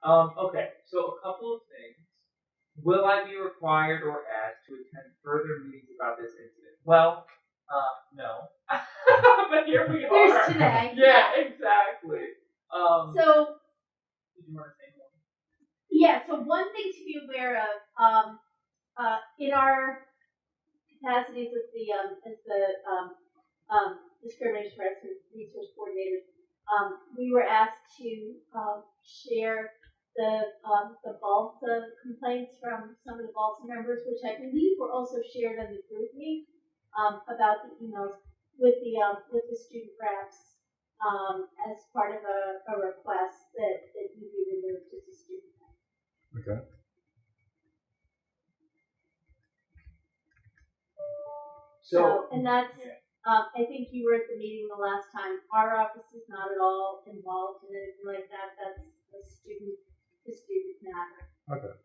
Okay, so a couple of things. Will I be required or asked to attend further meetings about this incident? Well, no. But here we are. Here's today. Yeah, exactly. So, did you want to say more? Yeah, so one thing to be aware of, in our capacities as the discrimination resource coordinators, we were asked to share the BALSA complaints from some of the BALSA members, which I believe were also shared on the group meet about the emails with the student reps as part of a request that you be removed as a student rep. Okay. So, and that's, I think you were at the meeting the last time. Our office is not at all involved in anything like that. That's the student matter. Okay.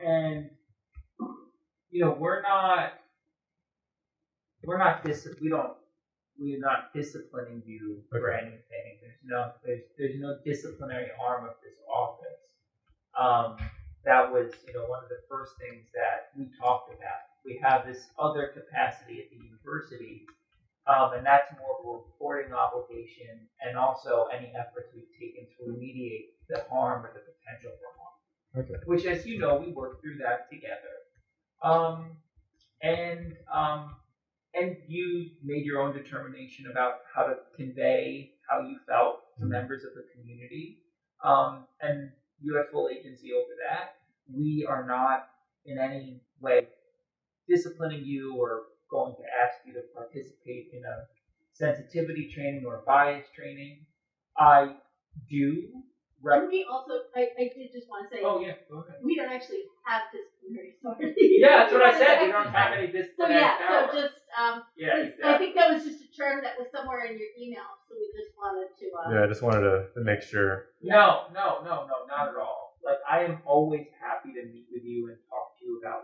And we're not disciplining you for anything. There's no disciplinary arm of this office. That was, one of the first things that we talked about. We have this other capacity at the university, and that's more of a reporting obligation, and also any efforts we've taken to remediate the harm or the potential for harm. Okay. Which, as you know, we worked through that together. And you made your own determination about how to convey how you felt to members of the community, and you have full agency over that. We are not in any way disciplining you or going to ask you to participate in a sensitivity training or bias training. I do. And we also, I did just want to say, oh yeah, go ahead. We don't actually have disciplinary authority. Yeah, that's what I said. We don't have any disciplinary power. So just, exactly. I think that was just a term that was somewhere in your email, so we just wanted to. I just wanted to make sure. No, not at all. Like, I am always happy to meet with you and talk to you about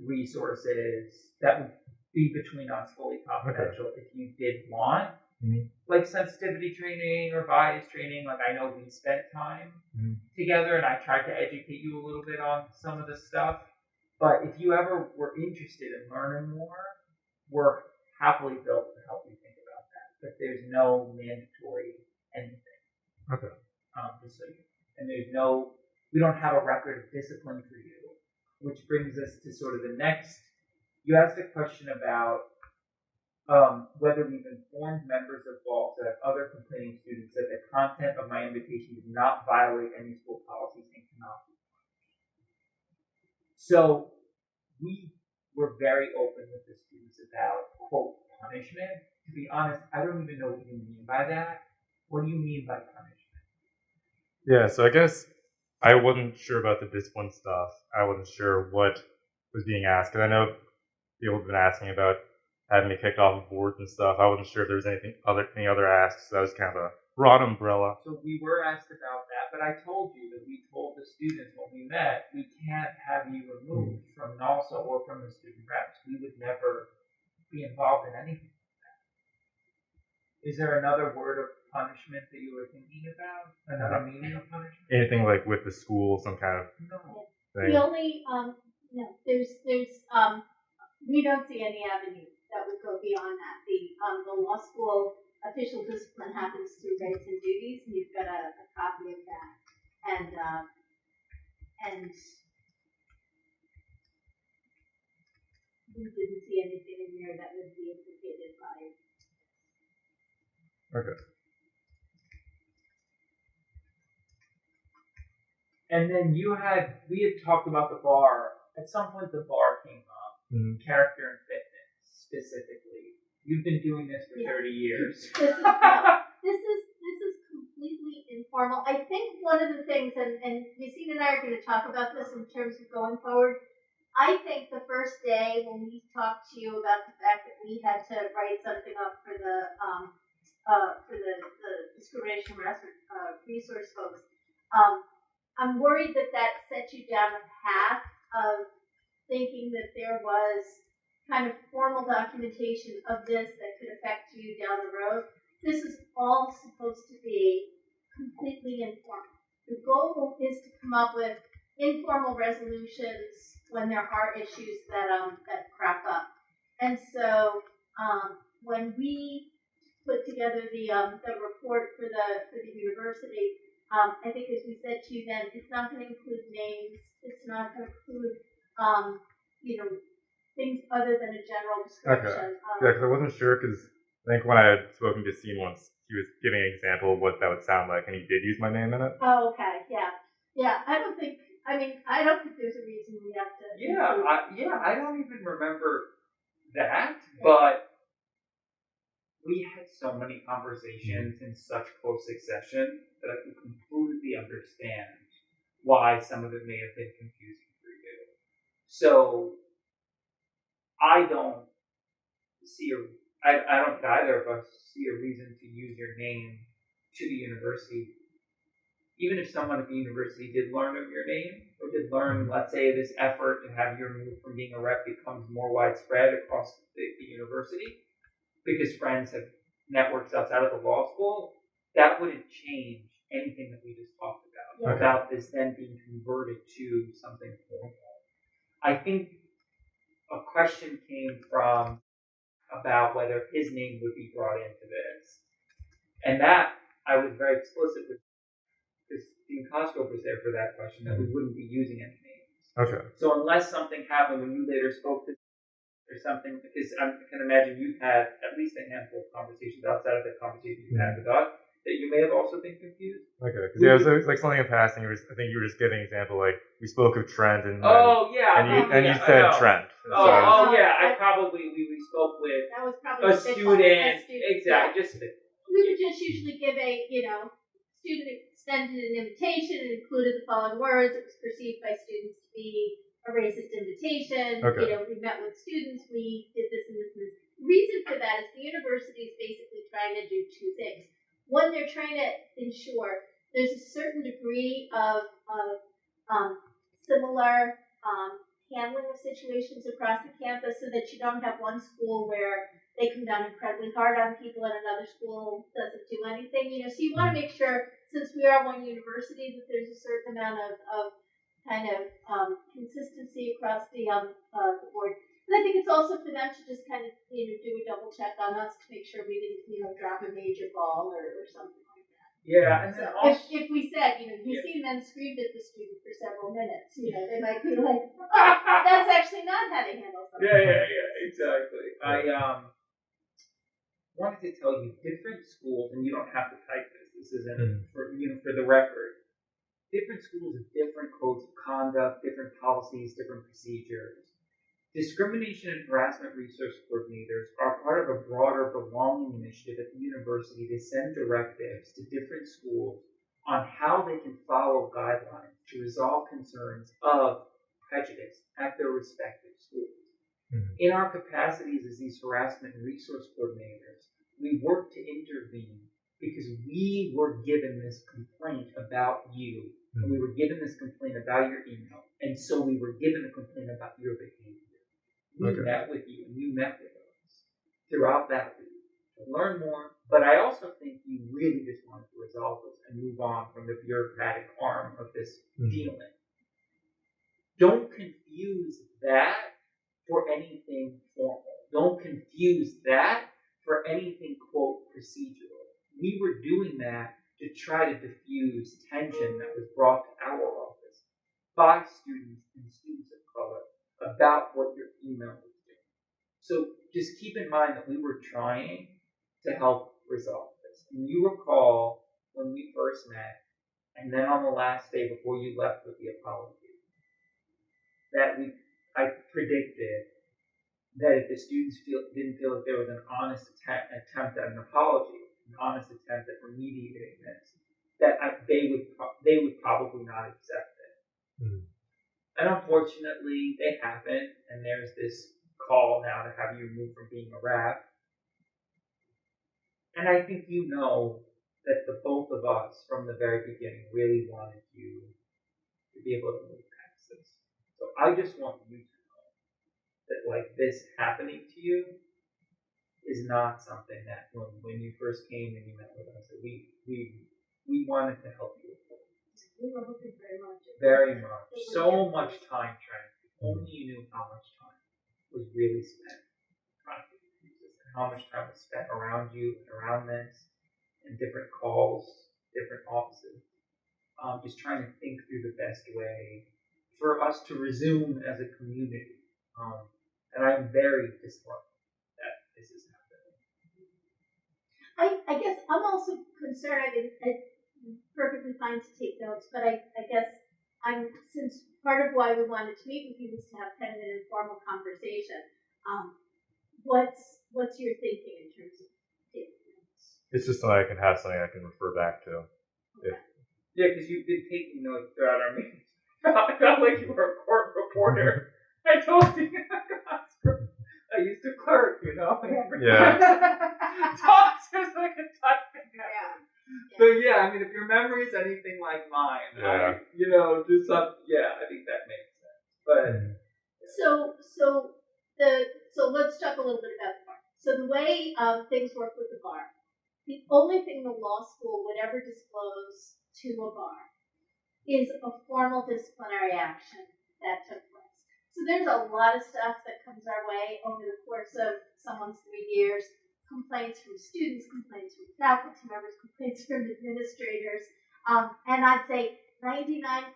resources that would be between us, fully confidential. If you did want. Mm-hmm. Like sensitivity training or bias training, I know we spent time together, and I tried to educate you a little bit on some of this stuff. But if you ever were interested in learning more, we're happily built to help you think about that. But there's no mandatory anything. Okay. Just so you know. And we don't have a record of discipline for you, which brings us to sort of the next. You asked a question about whether we've informed members of BALSA and other complaining students that the content of my invitation did not violate any school policies and cannot be punished. So we were very open with the students about, quote, punishment. To be honest, I don't even know what you mean by that. What do you mean by punishment? Yeah, so I guess I wasn't sure about the discipline stuff. I wasn't sure what was being asked, because I know people have been asking about having me kicked off of boards and stuff. I wasn't sure if there was any other asks. That was kind of a broad umbrella. So we were asked about that, but I told you that we told the students when we met, we can't have you removed from NALSA or from the student reps. We would never be involved in anything like that. Is there another word of punishment that you were thinking about? Another meaning of punishment? Anything with the school, some kind of thing? The only, there's we don't see any avenue that would go beyond that. The law school official discipline happens through rights and duties, and you've got a copy of that. And we didn't see anything in there that would be implicated by it. Okay. And then we had talked about the bar. At some point, the bar came up. Character and fitness, specifically. You've been doing this for 30 years. This is completely informal. I think one of the things, and Yaseen and I are going to talk about this in terms of going forward. I think the first day when we talked to you about the fact that we had to write something up for the discrimination resource folks, I'm worried that set you down a path of thinking that there was kind of formal documentation of this that could affect you down the road. This is all supposed to be completely informal. The goal is to come up with informal resolutions when there are issues that crop up. And so when we put together the report for the university, I think as we said to you then, it's not going to include names. It's not going to include things other than a general description. Okay. Yeah, because I wasn't sure, because I think when I had spoken to Sean once, he was giving an example of what that would sound like, and he did use my name in it. Oh, okay, yeah. I don't think there's a reason we have to. I don't even remember that, but we had so many conversations in such close succession that I can completely understand why some of it may have been confusing for you. So I don't think either of us see a reason to use your name to the university. Even if someone at the university did learn of your name, or did learn, let's say, this effort to have you removed from being a rep becomes more widespread across the university, because friends have networks outside of the law school, that wouldn't change anything that we just talked about this then being converted to something formal. I think a question came from about whether his name would be brought into this. And that I was very explicit with, because Dean Cosgrove was there for that question, that we wouldn't be using any names. Okay. So unless something happened when you later spoke to or something, because I can imagine you've had at least a handful of conversations outside of the conversation you had with us, that you may have also been confused. Okay, because it was like something in passing. I think you were just giving an example, like we spoke of Trent, and you said Trent. I probably we spoke with that was probably a student. Exactly. Yeah. We would just usually give a student extended an invitation and included the following words. It was perceived by students to be a racist invitation. Okay. We met with students. We did this and this and this. The reason for that is the university is basically trying to do two things. One, they're trying to ensure there's a certain degree of similar handling of situations across the campus, so that you don't have one school where they come down incredibly hard on people and another school doesn't do anything. So you want to make sure, since we are one university, that there's a certain amount of kind of consistency across the board. And I think it's also for them to just kind of do a double check on us to make sure we didn't drop a major ball or something like that. Yeah, and so also, if we said you see men screamed at the student for several minutes, they might be like, that's actually not how they handle something. Yeah, exactly. I wanted to tell you, different schools, and you don't have to type this. This isn't for the record. Different schools have different codes of conduct, different policies, different procedures. Discrimination and harassment resource coordinators are part of a broader belonging initiative at the university to send directives to different schools on how they can follow guidelines to resolve concerns of prejudice at their respective schools. In our capacities as these harassment and resource coordinators, we work to intervene because we were given this complaint about you, and we were given this complaint about your email, and so we were given a complaint about your behavior. We met with you, and you met with us throughout that week to learn more, but I also think you really just wanted to resolve this and move on from the bureaucratic arm of this dealing. Don't confuse that for anything formal. Don't confuse that for anything, quote, procedural. We were doing that to try to diffuse tension that was brought to our office by students and students of color about what your email was doing. So just keep in mind that we were trying to help resolve this. And you recall when we first met, and then on the last day before you left with the apology, that I predicted that if the students didn't feel that there was an honest attempt at an apology, an honest attempt at remediating this, that they would probably not accept it. And unfortunately, they haven't, and there's this call now to have you removed from being a rep. And I think you know that the both of us from the very beginning really wanted you to be able to move past this. So I just want you to know that this happening to you is not something that when you first came and you met with us, that we we wanted to help you. We were hoping very much. Very much. So much time, Trent. Only you knew how much time was really spent trying to use this, and how much time was spent around you and around this, and different calls, different offices. Just trying to think through the best way for us to resume as a community. And I'm very disappointed that this is happening. I guess I'm also concerned. I mean, I'm perfectly fine to take notes, but I guess since part of why we wanted to meet with you was to have kind of an informal conversation. What's your thinking in terms of taking notes? It's just so I can have something I can refer back to. Okay. Yeah, because you've been taking notes throughout our meetings. I felt like you were a court reporter. I told you. I used to clerk, you know. Yeah. Talks is like a typing. Yeah. So yeah, I mean, if your memory is anything like mine, Yeah. just some. Yeah, I think that makes sense. But So let's talk a little bit about the bar. So the way things work with the bar, the only thing the law school would ever disclose to a bar is a formal disciplinary action that took place. So there's a lot of stuff that comes our way over the course of someone's 3 years. Complaints from students, complaints from faculty members, complaints from administrators. And I'd say 99.9%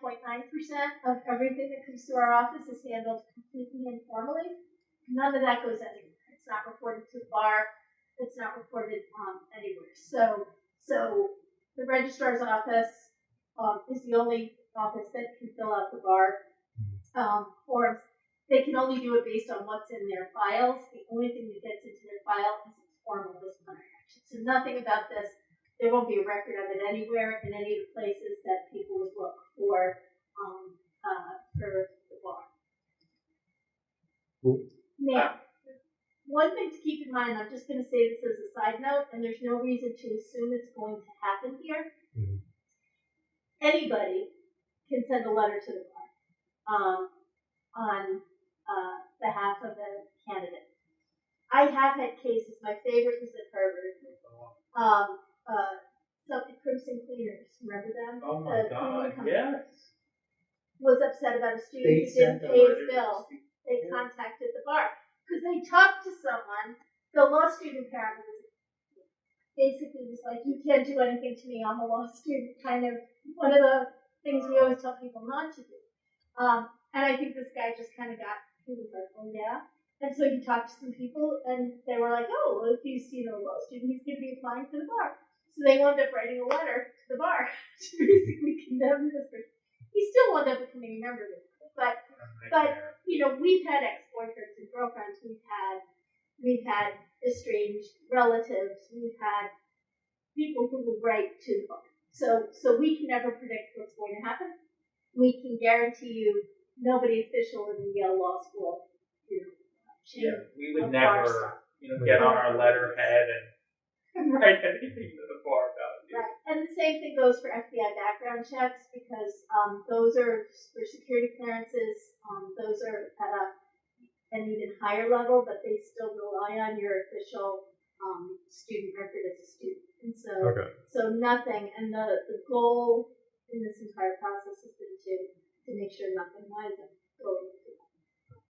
of everything that comes through our office is handled completely informally. None of that goes anywhere. It's not reported to the bar. It's not reported anywhere. So the registrar's office is the only office that can fill out the bar forms. They can only do it based on what's in their files. The only thing that gets into their file is formal disciplinary action. So nothing about this. There won't be a record of it anywhere in any of the places that people would look for the bar. Cool. Now, one thing to keep in mind, I'm just going to say this as a side note, and there's no reason to assume it's going to happen here. Mm-hmm. Anybody can send a letter to the bar on behalf of a candidate. I have had cases. My favorite was at Harvard. Something Crimson Cleaners, remember them? oh my God, yes. Was upset about a student They who didn't sent a pay his letter to bill. the student. They contacted the bar because they talked to someone. The law student apparently basically was like, "You can't do anything to me. I'm a law student." Kind of one of the things we always tell people not to do. And I think this guy just kind of he was like, "Oh yeah." And so he talked to some people, and they were like, "Oh, well, if he's a law student, he's going to be applying for the bar." So they wound up writing a letter to the bar to basically condemn this person. He still wound up becoming a member of it, but we've had ex-boyfriends and girlfriends. We've had estranged relatives. We've had people who will write to the bar. So we can never predict what's going to happen. We can guarantee you nobody official in the Yale Law School, we would never, get on our letterhead and write anything to the bar about it. Right, and the same thing goes for FBI background checks because those are for security clearances. Those are at an even higher level, but they still rely on your official student record as a student. And so nothing. And the goal in this entire process has been to make sure nothing winds up going